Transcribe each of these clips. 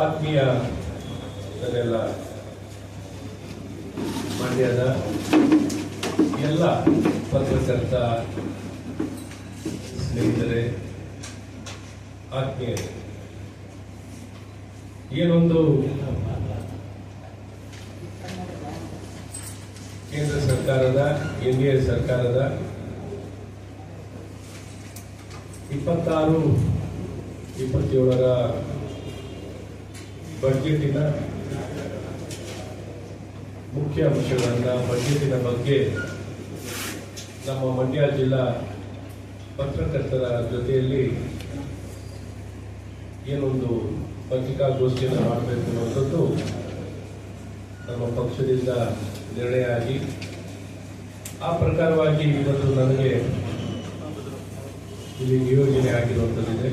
ಆತ್ಮೀಯ ಎಲ್ಲ ಮಂಡ್ಯದ ಎಲ್ಲ ಪತ್ರಕರ್ತ ಸ್ನೇಹಿತರೆ, ಆತ್ಮೀಯರೇ, ಏನೊಂದು ಕೇಂದ್ರ ಸರ್ಕಾರದ ಎನ್ಡಿಎ ಸರ್ಕಾರದ 26-27ರ ಬಜೆಟಿನ ಮುಖ್ಯ ಅಂಶಗಳನ್ನ ಬಜೆಟಿನ ಬಗ್ಗೆ ನಮ್ಮ ಮಂಡ್ಯ ಜಿಲ್ಲಾ ಪತ್ರಕರ್ತರ ಜೊತೆಯಲ್ಲಿ ಏನೊಂದು ಪತ್ರಿಕಾಗೋಷ್ಠಿಯನ್ನು ಮಾಡಬೇಕು ಅನ್ನೋದು ನಮ್ಮ ಪಕ್ಷದಿಂದ ನಿರ್ಣಯ ಆಗಿ ಆ ಪ್ರಕಾರವಾಗಿ ಇವತ್ತು ನನಗೆ ಇಲ್ಲಿ ನಿಯೋಜನೆ ಆಗಿರುವಂಥದ್ದಿದೆ.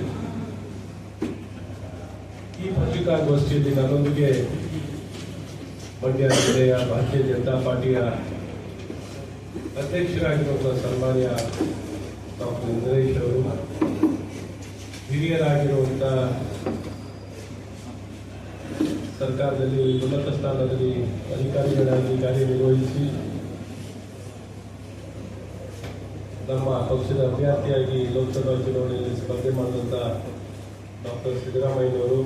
ಈ ಪತ್ರಿಕಾಗೋಷ್ಠಿಯಲ್ಲಿ ನನ್ನೊಂದಿಗೆ ಮಂಡ್ಯ ಜಿಲ್ಲೆಯ ಭಾರತೀಯ ಜನತಾ ಪಾರ್ಟಿಯ ಅಧ್ಯಕ್ಷರಾಗಿರುವಂತಹ ಸನ್ಮಾನ್ಯ ಡಾಕ್ಟರ್ ಇಂದ್ರೇಶ್ ಅವರು, ಹಿರಿಯರಾಗಿರುವಂಥ ಸರ್ಕಾರದಲ್ಲಿ ಉನ್ನತ ಸ್ಥಾನದಲ್ಲಿ ಅಧಿಕಾರಿಗಳಾಗಿ ಕಾರ್ಯನಿರ್ವಹಿಸಿ ನಮ್ಮ ಪಕ್ಷದ ಅಭ್ಯರ್ಥಿಯಾಗಿ ಲೋಕಸಭಾ ಚುನಾವಣೆಯಲ್ಲಿ ಸ್ಪರ್ಧೆ ಮಾಡಿದಂಥ ಡಾಕ್ಟರ್ ಸಿದ್ದರಾಮಯ್ಯನವರು,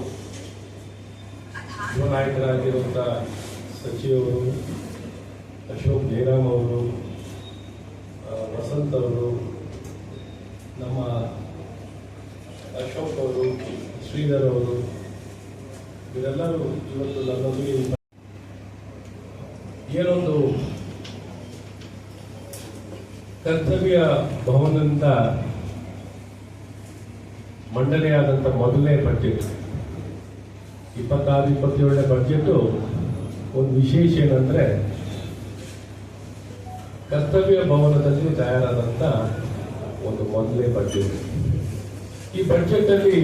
ಯುವ ನಾಯಕರಾಗಿರುವಂಥ ಸಚಿವರು ಅಶೋಕ್ ಜಯರಾಮ್ ಅವರು, ವಸಂತ್ ಅವರು, ನಮ್ಮ ಅಶೋಕ್ ಅವರು, ಶ್ರೀಧರ್ ಅವರು, ಇವರೆಲ್ಲರೂ ಇವತ್ತು ನನ್ನೊಂದಿಗೆ ಏನೊಂದು ಕರ್ತವ್ಯ ಭವನದಿಂದ ಮಂಡನೆಯಾದಂಥ ಮೊದಲನೇ ಬಜೆಟ್ 26-27ನೇ ಬಜೆಟು ಒಂದು ವಿಶೇಷ ಏನಂದ್ರೆ ಕರ್ತವ್ಯ ಭವನದಲ್ಲಿ ತಯಾರಾದಂಥ ಒಂದು ಮೊದಲನೇ ಬಜೆಟ್. ಈ ಬಜೆಟ್ ಅಲ್ಲಿ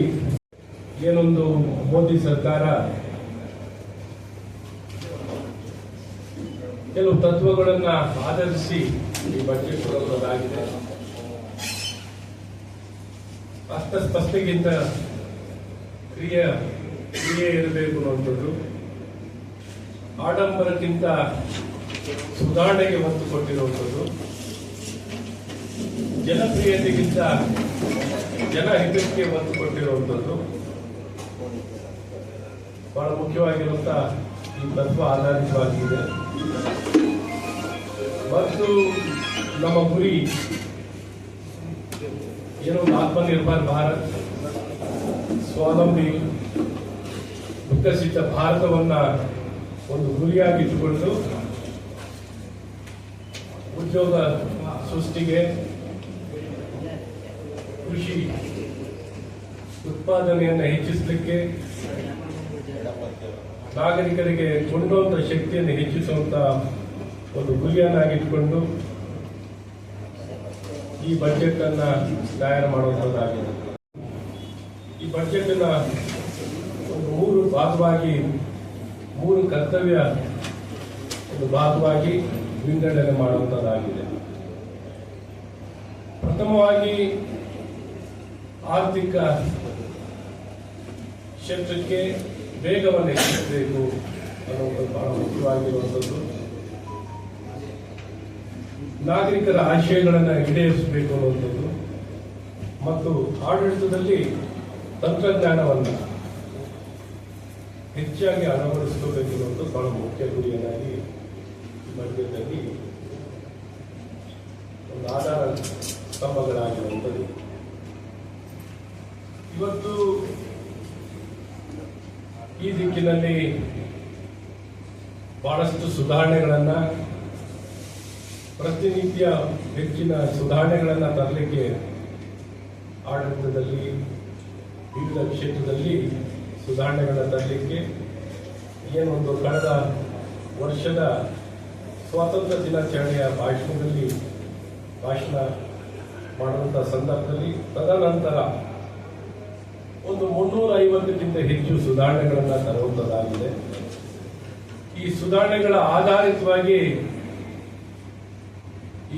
ಏನೊಂದು ಮೋದಿ ಸರ್ಕಾರ ಕೆಲವು ತತ್ವಗಳನ್ನ ಆಧರಿಸಿ ಈ ಬಜೆಟ್ ಬರೋದಾಗಿದೆ. ಸ್ಪಷ್ಟಗಿಂತ ಕ್ರಿಯೆ ಇರಬೇಕು ಅನ್ನುವಂಥದ್ದು, ಆಡಂಬರಕ್ಕಿಂತ ಸುಧಾರಣೆಗೆ ಒತ್ತು ಕೊಟ್ಟಿರುವಂಥದ್ದು, ಜನಪ್ರಿಯತೆಗಿಂತ ಜನಹಿತಕ್ಕೆ ಒತ್ತು ಕೊಟ್ಟಿರುವಂಥದ್ದು ಬಹಳ ಮುಖ್ಯವಾಗಿರುವಂತಹ ಈ ತತ್ವ ಆಧಾರಿತವಾಗಿದೆ. ಮತ್ತು ನಮ್ಮ ಗುರಿ ಏನೋ ಆತ್ಮನಿರ್ಭರ್ ಭಾರತ್, ಸ್ವಾವಲಂಬಿ ವಿಕಸಿತ ಭಾರತವನ್ನ ಒಂದು ಗುರಿಯಾಗಿಟ್ಟುಕೊಂಡು ಉದ್ಯೋಗ ಸೃಷ್ಟಿಗೆ, ಕೃಷಿ ಉತ್ಪಾದನೆಯನ್ನು ಹೆಚ್ಚಿಸಲಿಕ್ಕೆ, ನಾಗರಿಕರಿಗೆ ಕೊಂಡೊಂದ ಶಕ್ತಿಯನ್ನು ಹೆಚ್ಚಿಸುವಂತ ಒಂದು ಗುರಿಯನ್ನಾಗಿಟ್ಟುಕೊಂಡು ಈ ಬಜೆಟ್ ಅನ್ನ ತಯಾರು ಮಾಡುವಂತದ್ದಾಗಿದೆ. ಈ ಬಜೆಟ್ ಅನ್ನ ಒಂದು 3 ಭಾಗವಾಗಿ, 3 ಕರ್ತವ್ಯ ಒಂದು ಭಾಗವಾಗಿ ವಿಂಗಡಣೆ ಮಾಡುವಂತದ್ದಾಗಿದೆ. ಪ್ರಥಮವಾಗಿ ಆರ್ಥಿಕ ಕ್ಷೇತ್ರಕ್ಕೆ ವೇಗವನ್ನು ಹೆಚ್ಚಿಸಬೇಕು ಅನ್ನುವುದು ಬಹಳ ಮುಖ್ಯವಾಗಿರುವಂಥದ್ದು. ನಾಗರಿಕರ ಆಶಯಗಳನ್ನು ಈಡೇರಿಸಬೇಕು ಅನ್ನುವಂಥದ್ದು ಮತ್ತು ಆಡಳಿತದಲ್ಲಿ ತಂತ್ರಜ್ಞಾನವನ್ನು ಹೆಚ್ಚಾಗಿ ಅಳವಡಿಸಿಕೊಳ್ಳಬೇಕಿರುವಂಥದ್ದು ಬಹಳ ಮುಖ್ಯ ಗುರಿಯನ್ನಾಗಿ ಈ ಬಜೆಟ್ನಲ್ಲಿ ಒಂದು ಆಧಾರ ಸ್ತಂಭಗಳಾಗಿರುವಂಥದ್ದು. ಇವತ್ತು ಈ ದಿಕ್ಕಿನಲ್ಲಿ ಬಹಳಷ್ಟು ಸುಧಾರಣೆಗಳನ್ನ, ಪ್ರತಿನಿತ್ಯ ಹೆಚ್ಚಿನ ಸುಧಾರಣೆಗಳನ್ನ ತರಲಿಕ್ಕೆ ಆಡಳಿತದಲ್ಲಿ ವಿವಿಧ ಕ್ಷೇತ್ರದಲ್ಲಿ ಸುಧಾರಣೆಗಳನ್ನ ತರಲಿಕ್ಕೆ ಏನೊಂದು ಕಳೆದ ವರ್ಷದ ಸ್ವಾತಂತ್ರ್ಯ ದಿನಾಚರಣೆಯ ಭಾಷಣ ಮಾಡುವಂಥ ಸಂದರ್ಭದಲ್ಲಿ ತದನಂತರ ಒಂದು 350ಕ್ಕಿಂತ ಹೆಚ್ಚು ಸುಧಾರಣೆಗಳನ್ನು ತರುವಂಥದ್ದಾಗಿದೆ. ಈ ಸುಧಾರಣೆಗಳ ಆಧಾರಿತವಾಗಿ ಈ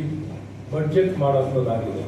ಬಜೆಟ್ ಮಾಡುವಂಥದ್ದಾಗಿದೆ.